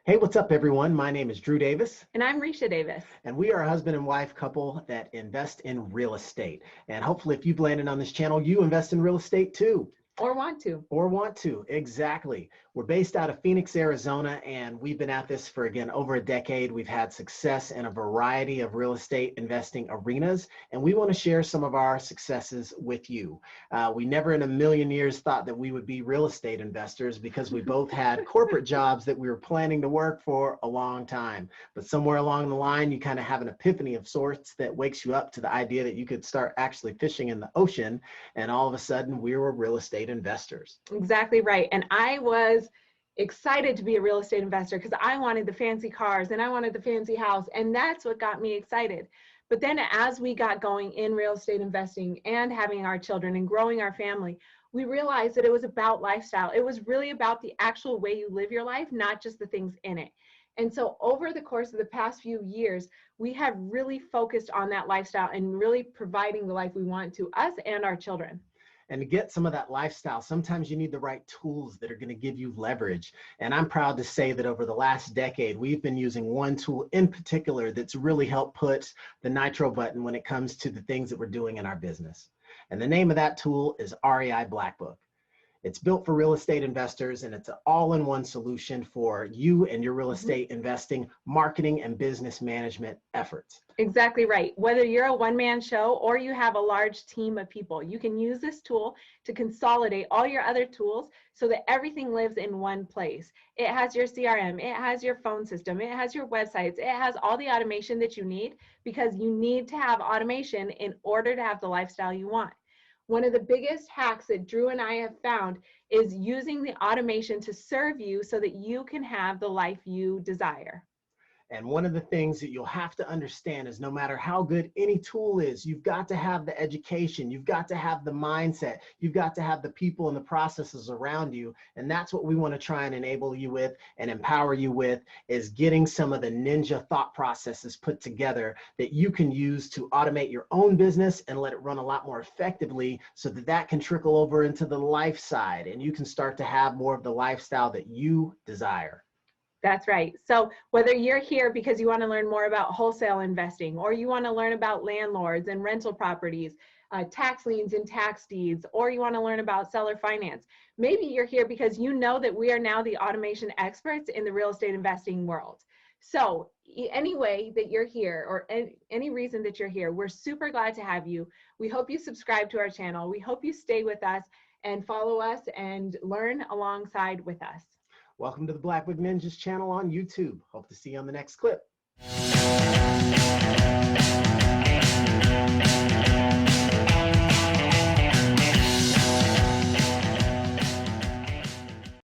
Hey, what's up, everyone? My name is Drew Davis, And I'm Recia Davis. and we are a husband and wife couple that invest in real estate. And hopefully, if you've landed on this channel, you invest in real estate too. Or want to. Or want to, exactly. We're based out of Phoenix, Arizona, and we've been at this for, again, over a decade. We've had success in a variety of real estate investing arenas, and we want to share some of our successes with you. We never in a million years thought that we would be real estate investors because we both had corporate jobs that we were planning to work for a long time. But somewhere along the line, you kind of have an epiphany of sorts that wakes you up to the idea that you could start actually fishing in the ocean, and all of a sudden, we were real estate investors. Exactly right. And I was excited to be a real estate investor because I wanted the fancy cars and I wanted the fancy house. And that's what got me excited. But then as we got going in real estate investing and having our children and growing our family, we realized that it was about lifestyle. It was really about the actual way you live your life, not just the things in it. And so over the course of the past few years, we have really focused on that lifestyle and really providing the life we want to us and our children. And to get some of that lifestyle, sometimes you need the right tools that are going to give you leverage. And I'm proud to say that over the last decade, we've been using one tool in particular that's really helped put the nitro button when it comes to the things that we're doing in our business. And the name of that tool is REI Blackbook. It's built for real estate investors, and it's an all-in-one solution for you and your real estate investing, marketing, and business management efforts. Exactly right. Whether you're a one-man show or you have a large team of people, you can use this tool to consolidate all your other tools so that everything lives in one place. It has your CRM, it has your phone system, it has your websites, it has all the automation that you need because you need to have automation in order to have the lifestyle you want. One of the biggest hacks that Drew and I have found is using the automation to serve you so that you can have the life you desire. And one of the things that you'll have to understand is no matter how good any tool is, you've got to have the education, you've got to have the mindset, you've got to have the people and the processes around you. And that's what we want to try and enable you with and empower you with, is getting some of the ninja thought processes put together that you can use to automate your own business and let it run a lot more effectively so that that can trickle over into the life side and you can start to have more of the lifestyle that you desire. That's right. So whether you're here because you want to learn more about wholesale investing, or you want to learn about landlords and rental properties, tax liens and tax deeds, or you want to learn about seller finance, maybe you're here because you know that we are now the automation experts in the real estate investing world. So any way that you're here or any reason that you're here, we're super glad to have you. We hope you subscribe to our channel. We hope you stay with us and follow us and learn alongside with us. Welcome to the Blackbook Ninjas channel on YouTube. Hope to see you on the next clip.